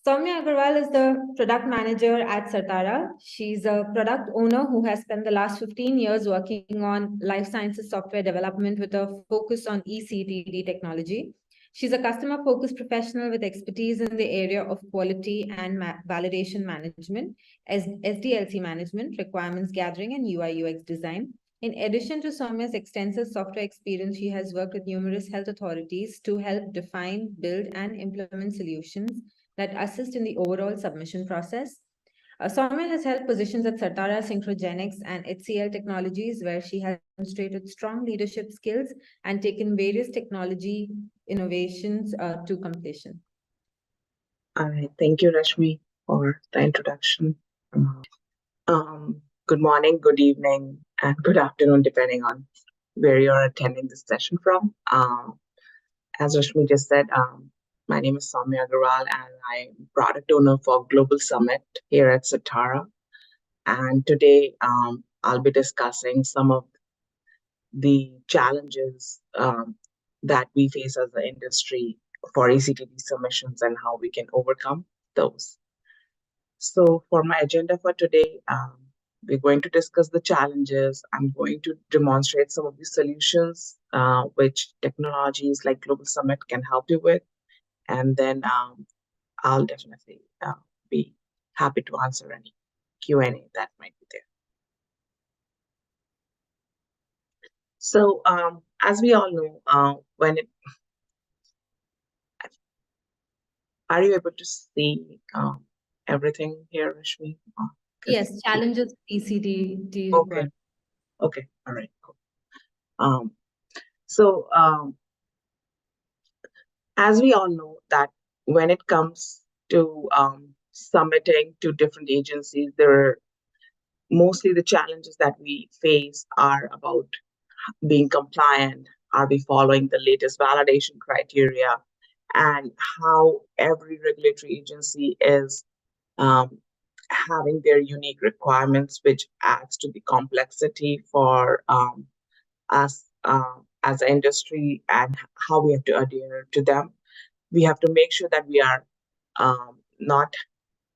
Somya Agarwal is the product manager at Certara. She's a product owner who has spent the last 15 years working on life sciences software development with a focus on eCTD technology. She's a customer-focused professional with expertise in the area of quality and validation management, SDLC management, requirements gathering, and UI/UX design. In addition to Somya's extensive software experience, she has worked with numerous health authorities to help define, build, and implement solutions that assist in the overall submission process. Somya has held positions at Certara, Synchrogenix, and HCL Technologies, where she has demonstrated strong leadership skills and taken various technology innovations to completion. All right. Thank you, Rashmi, for the introduction. Good morning, good evening, and good afternoon, depending on where you're attending this session from. As Rashmi just said, my name is Somya Agarwal, and I'm product owner for Global Summit here at Certara. And today, I'll be discussing some of the challenges that we face as an industry for eCTD submissions and how we can overcome those. So for my agenda for today, we're going to discuss the challenges. I'm going to demonstrate some of the solutions which technologies like Global Summit can help you with. And then I'll definitely be happy to answer any Q&A that might be there. So as we all know, are you able to see everything here, Rashmi? Yes, challenges eCTD. Okay. Okay. All right. Cool. So as we all know that when it comes to submitting to different agencies, mostly the challenges that we face are about being compliant. Are we following the latest validation criteria? And how every regulatory agency is having their unique requirements, which adds to the complexity for us as an industry and how we have to adhere to them. We have to make sure that we are not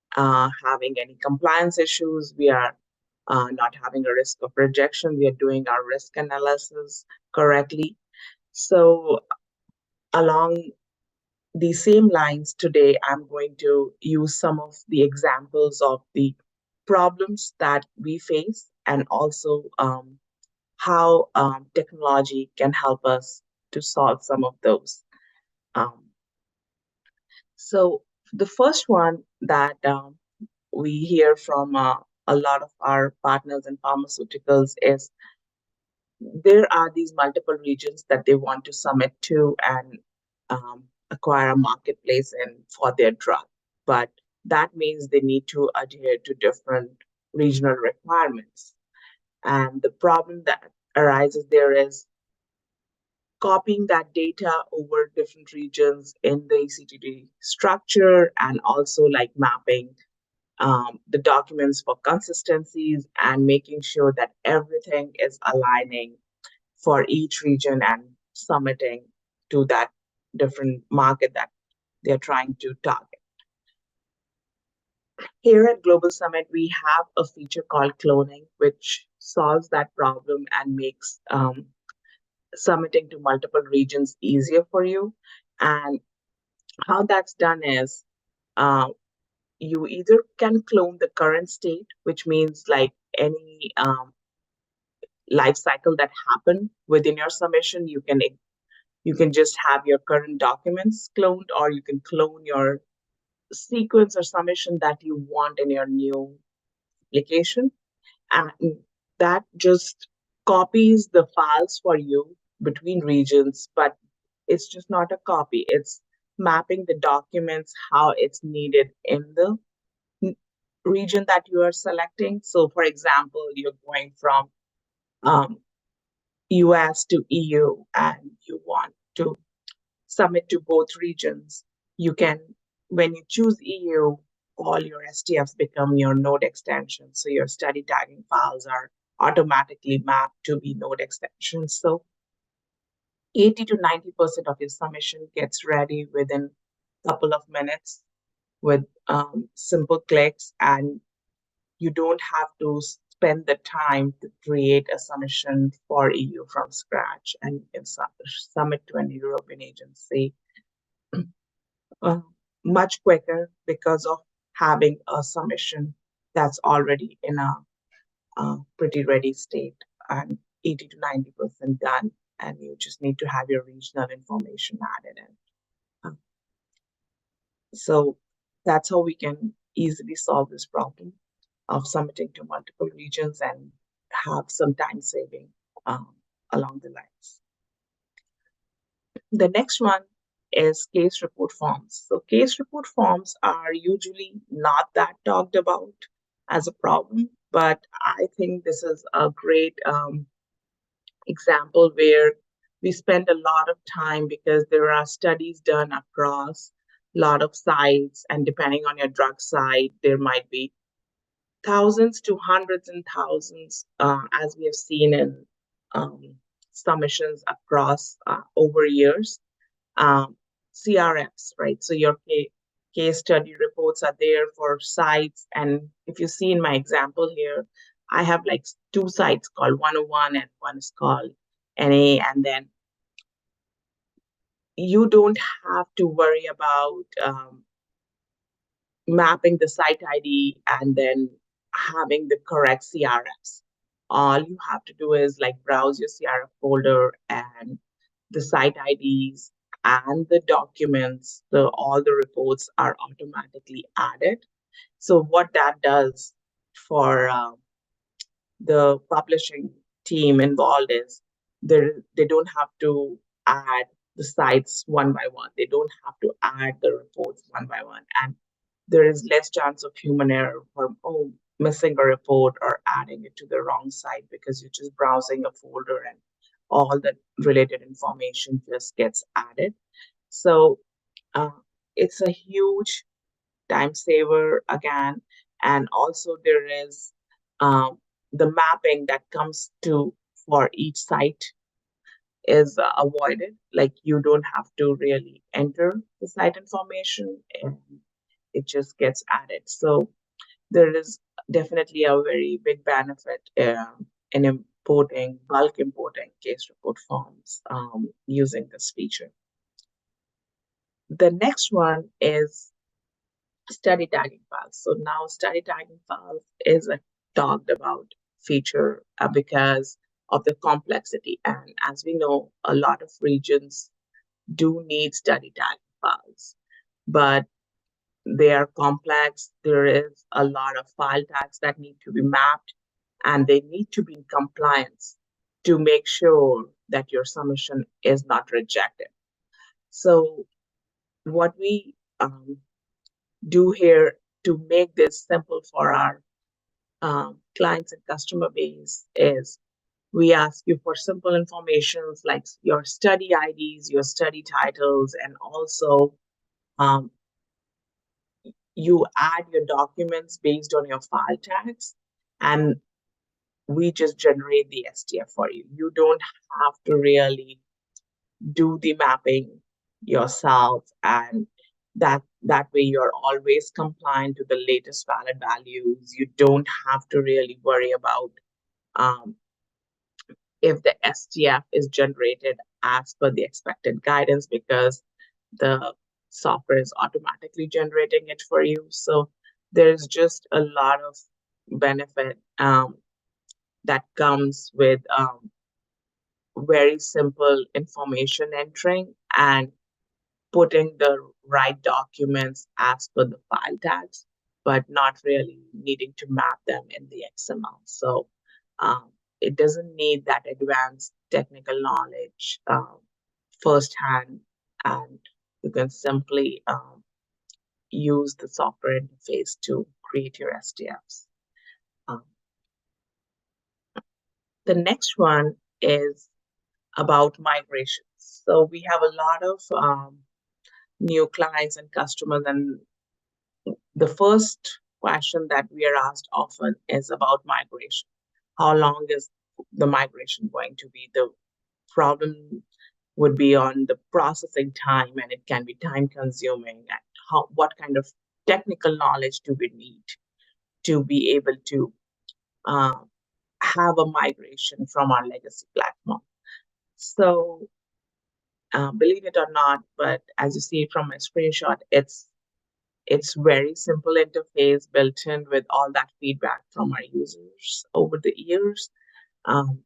having any compliance issues. We are not having a risk of rejection. We are doing our risk analysis correctly. So along the same lines today, I'm going to use some of the examples of the problems that we face and also how technology can help us to solve some of those. So the first one that we hear from a lot of our partners in pharmaceuticals is there are these multiple regions that they want to submit to and acquire a marketplace in for their drug. But that means they need to adhere to different regional requirements. And the problem that arises there is copying that data over different regions in the eCTD structure and also like mapping the documents for consistencies and making sure that everything is aligning for each region and submitting to that different market that they're trying to target. Here at Global Summit, we have a feature called cloning, which solves that problem and makes submitting to multiple regions easier for you. And how that's done is you either can clone the current state, which means like any life cycle that happened within your submission, you can just have your current documents cloned, or you can clone your sequence or submission that you want in your new application. And that just copies the files for you between regions, but it's just not a copy. It's mapping the documents how it's needed in the region that you are selecting. So for example, you're going from US to EU and you want to submit to both regions. You can, when you choose EU, all your STFs become your node extensions. So your study tagging files are automatically mapped to be node extensions. So 80 to 90% of your submission gets ready within a couple of minutes. with simple clicks, and you don't have to spend the time to create a submission for EU from scratch and you can submit to an European agency uh, much quicker because of having a submission that's already in a pretty ready state and 80 to 90% done, and you just need to have your regional information added in. Uh, So that's how we can easily solve this problem of submitting to multiple regions and have some time saving along the lines. The next one is case report forms. So case report forms are usually not that talked about as a problem, but I think this is a great example where we spend a lot of time because there are studies done across a lot of sites, and depending on your drug site, there might be thousands to hundreds and thousands, as we have seen in um, submissions across over years. Um, CRFs, right? So your case study reports are there for sites. And if you see in my example here, I have like two sites called 101 and one is called NA. And then you don't have to worry about mapping the site ID and then having the correct CRFs. All you have to do is like browse your CRF folder and the site IDs and the documents, all the reports are automatically added. So what that does for the publishing team involved is they don't have to add the sites one by one. They don't have to add the reports one by one. And there is less chance of human error for missing a report or adding it to the wrong site because you're just browsing a folder and all the related information just gets added. So uh, it's a huge time saver again. And also there is um, the mapping that comes to for each site is avoided. Like you don't have to really enter the site information and it just gets added. So there is definitely a very big benefit in bulk importing case report forms using this feature. The next one is study tagging files. So now study tagging files is a talked about feature because of the complexity. And as we know, a lot of regions do need study tagging files, but they are complex. There is a lot of file tags that need to be mapped, and they need to be in compliance to make sure that your submission is not rejected. So what we do here to make this simple for our clients and customer base is we ask you for simple informations like your study IDs, your study titles, and also um, you add your documents based on your file tags, and we just generate the STF for you. You don't have to really do the mapping yourself, and that way you're always compliant to the latest valid values. You don't have to really worry about um, if the STF is generated as per the expected guidance because the software is automatically generating it for you. So there's just a lot of benefit that comes with very simple information entering and putting the right documents as per the file tags, but not really needing to map them in the XML. So it doesn't need that advanced technical knowledge firsthand, and you can simply use the software interface to create your STFs. The next one is about migrations. So we have a lot of new clients and customers, and the first question that we are asked often is about migration. How long is the migration going to be? The problem would be on the processing time, and it can be time consuming. And what kind of technical knowledge do we need to be able to have a migration from our legacy platform. So believe it or not, but as you see from my screenshot, it's very simple interface built in with all that feedback from our users over the years. Um,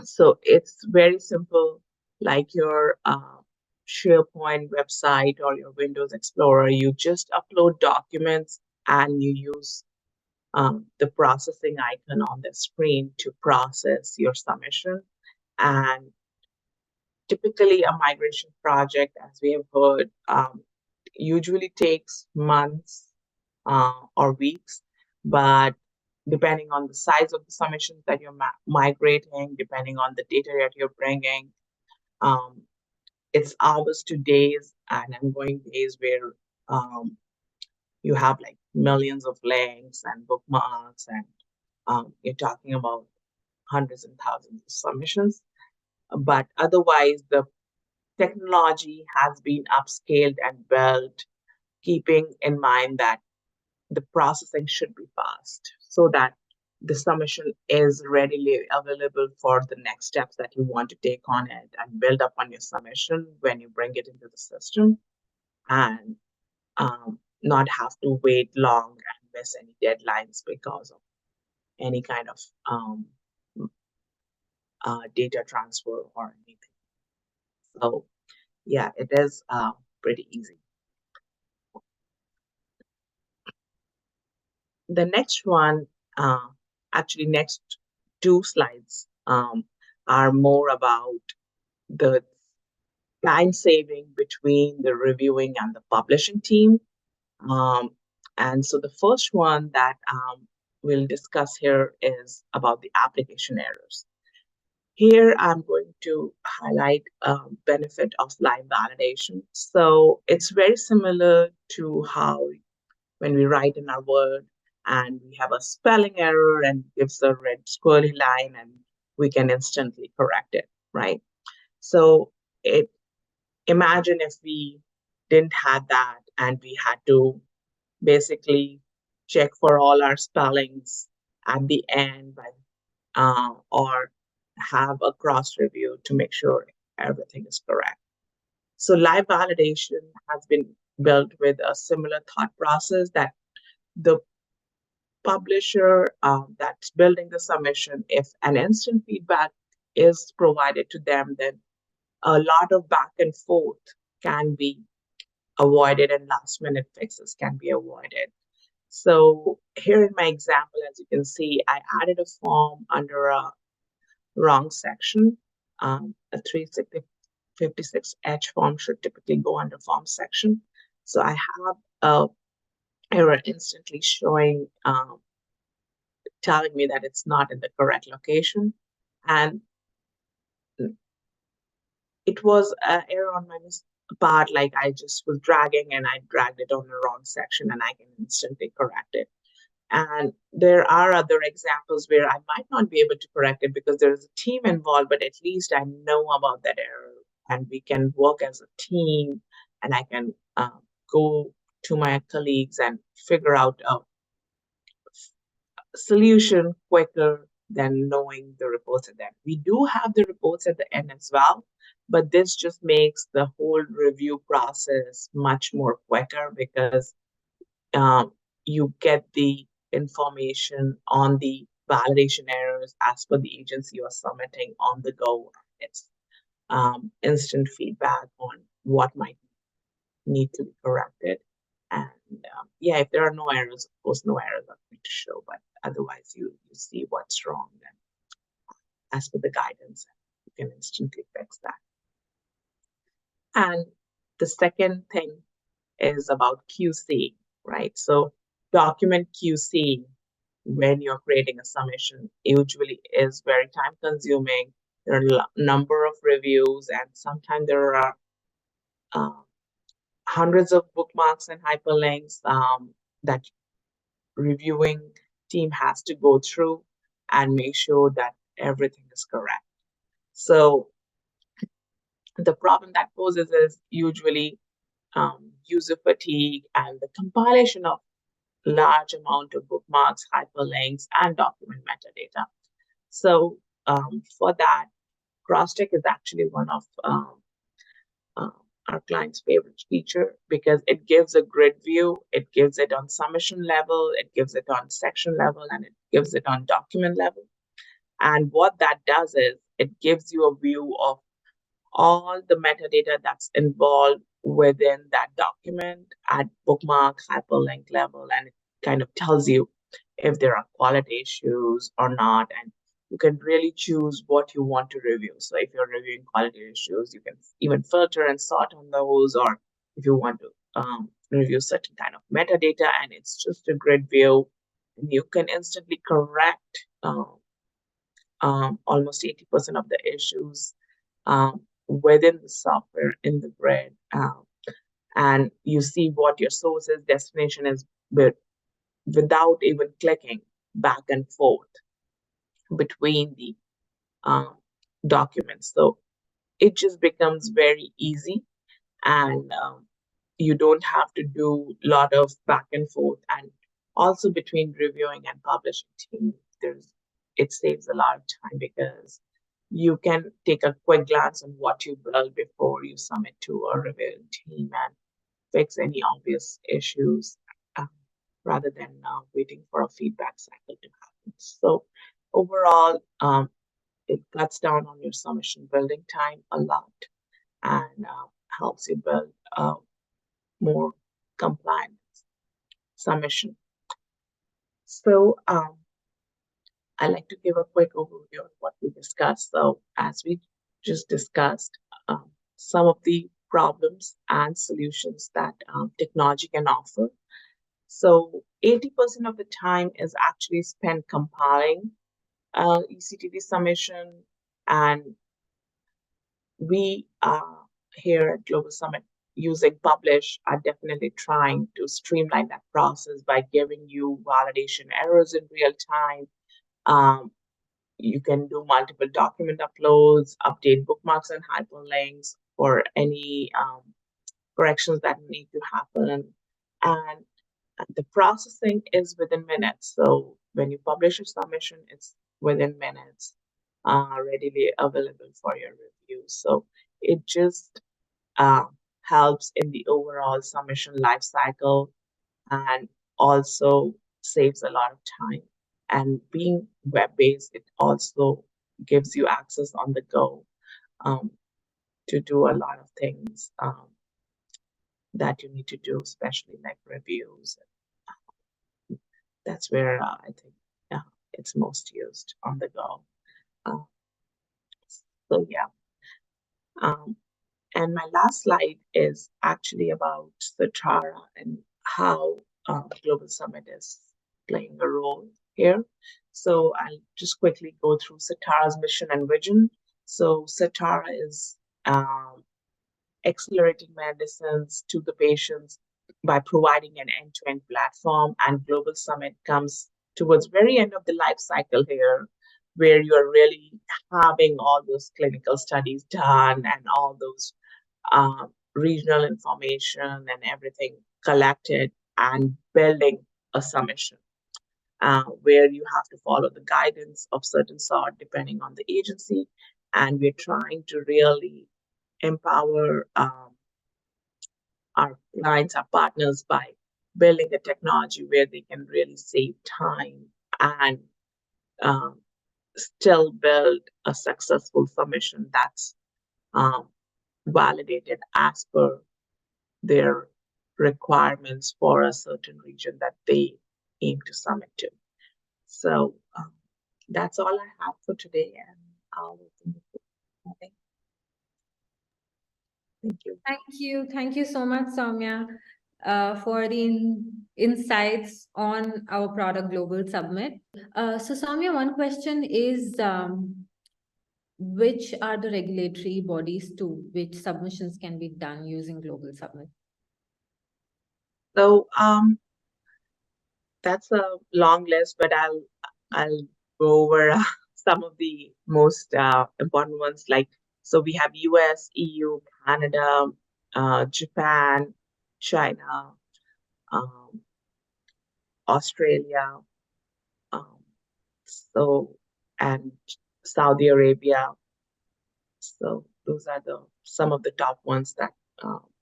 so it's very simple, like your SharePoint website or your Windows Explorer. You just upload documents and you use the processing icon on the screen to process your submission. And typically, a migration project, as we have heard, usually takes months or weeks, but depending on the size of the submissions that you're migrating, depending on the data that you're bringing, um, it's hours to days and ongoing days where you have like millions of links and bookmarks, and you're talking about hundreds and thousands of submissions. But otherwise, the technology has been upscaled and built, keeping in mind that the processing should be fast so that the submission is readily available for the next steps that you want to take on it and build up on your submission when you bring it into the system, and not have to wait long and miss any deadlines because of any kind of data transfer or anything. So yeah, it is pretty easy. The next one, actually next two slides are more about the time saving between the reviewing and the publishing team. And so the first one that we'll discuss here is about the application errors. Here, I'm going to highlight benefit of live validation. So it's very similar to how when we write in our Word and we have a spelling error and gives a red squirrely line and we can instantly correct it, right? So imagine if we didn't have that and we had to basically check for all our spellings at the end or have a cross review to make sure everything is correct. So live validation has been built with a similar thought process that the publisher that's building the submission, if an instant feedback is provided to them, then a lot of back and forth can be avoided and last minute fixes can be avoided. So here in my example, as you can see, I added a form under a wrong section. A 356H form should typically go under form section. So I have a error instantly showing, telling me that it's not in the correct location. And it was an error on my part, like I just was dragging and I dragged it on the wrong section and I can instantly correct it. And there are other examples where I might not be able to correct it because there's a team involved, but at least I know about that error and we can work as a team and I can go to my colleagues and figure out a solution quicker than knowing the reports at the end. We do have the reports at the end as well, but this just makes the whole review process much more quicker because you get the information on the validation errors as per the agency you're submitting on the go. It's instant feedback on what might need to be corrected. And yeah, if there are no errors, of course, no errors are going to show, but otherwise you see what's wrong then as per the guidance, you can instantly fix that. And the second thing is about QC, right? So document QC when you're creating a submission usually is very time consuming. There are a number of reviews and sometimes there are hundreds of bookmarks and hyperlinks that reviewing team has to go through and make sure that everything is correct. So the problem that poses is usually user fatigue, and the compilation of large amount of bookmarks, hyperlinks, and document metadata. So for that, cross-check is actually one of uh, our client's favorite feature because it gives a grid view, it gives it on submission level, it gives it on section level, and it gives it on document level. And what that does is it gives you a view of all the metadata that's involved within that document at bookmark, hyperlink level, and it kind of tells you if there are quality issues or not. And you can really choose what you want to review. So if you're reviewing quality issues, you can even filter and sort on those, or if you want to review certain kind of metadata, and it's just a grid view, and you can instantly correct almost 80% of the issues within the software in the grid. And you see what your source's destination is without even clicking back and forth between the documents. So it just becomes very easy, and you don't have to do a lot of back and forth. And also between reviewing and publishing team, it saves a lot of time because you can take a quick glance on what you build before you submit to a reviewing team and fix any obvious issues uh, rather than waiting for a feedback cycle to happen. So overall, it cuts down on your submission building time a lot and helps you build a more compliant submission. So I'd like to give a quick overview of what we discussed. So as we just discussed, some of the problems and solutions that technology can offer. So 80% of the time is actually spent compiling eCTD submission, and we here at Global Summit using Publish are definitely trying to streamline that process by giving you validation errors in real time. You can do multiple document uploads, update bookmarks and hyperlinks for any corrections that need to happen. And the processing is within minutes. So when you publish a submission, it's within minutes, readily available for your review. So it just helps in the overall submission lifecycle and also saves a lot of time. And being web-based, it also gives you access on the go to do a lot of things that you need to do, especially like reviews. That's where I think it's most used on the go. So yeah. And my last slide is actually about Certara and how Global Summit is playing a role here. So I'll just quickly go through Certara's mission and vision. So Certara is accelerating medicines to the patients by providing an end-to-end platform, and Global Summit comes towards very end of the life cycle here, where you're really having all those clinical studies done and all those regional information and everything collected and building a submission where you have to follow the guidance of certain sort depending on the agency. And we're trying to really empower our clients, our partners by building a technology where they can really save time and still build a successful submission that's validated as per their requirements for a certain region that they aim to submit to. So that's all I have for today, and I'll open the floor. Thank you. Thank you so much, Soumya, for the insights on our product Global Summit. So Soumya, one question is, which are the regulatory bodies to which submissions can be done using Global Summit? So that's a long list, but I'll go over some of the most important ones. Like, so we have US, EU, Canada, Japan, China, um, Australia, um, so and Saudi Arabia. So those are the some of the top ones that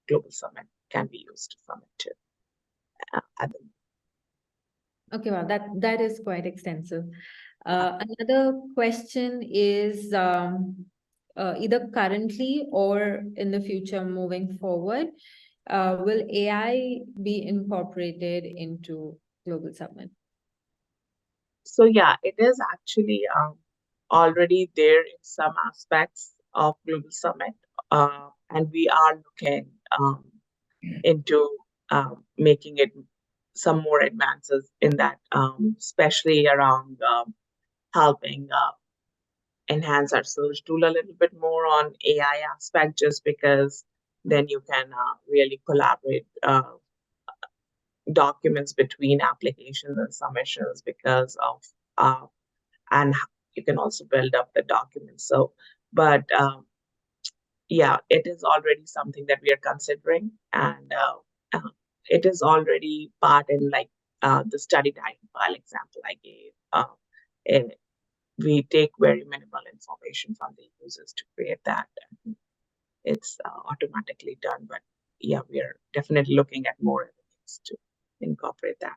Global Summit can be used to summit to. At the Okay, well, that is quite extensive. Another question is either currently or in the future moving forward, will AI be incorporated into Global Summit? So yeah, it is actually already there in some aspects of Global Summit, and we are looking into making it some more advances in that, especially around helping enhance our search tool a little bit more on AI aspect, just because then you can really collaborate documents between applications and submissions because of and you can also build up the documents. So, but yeah, it is already something that we are considering, and it is already part in like the study guide file example I gave. We take very minimal information from the users to create that. And it's automatically done, but yeah, we are definitely looking at more evidence to incorporate that.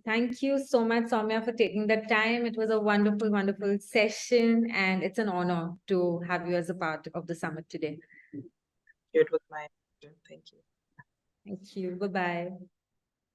Thank you so much, Somya, for taking the time. It was a wonderful, wonderful session, and it's an honor to have you as a part of the summit today. It was my pleasure. Thank you. Thank you. Bye-bye.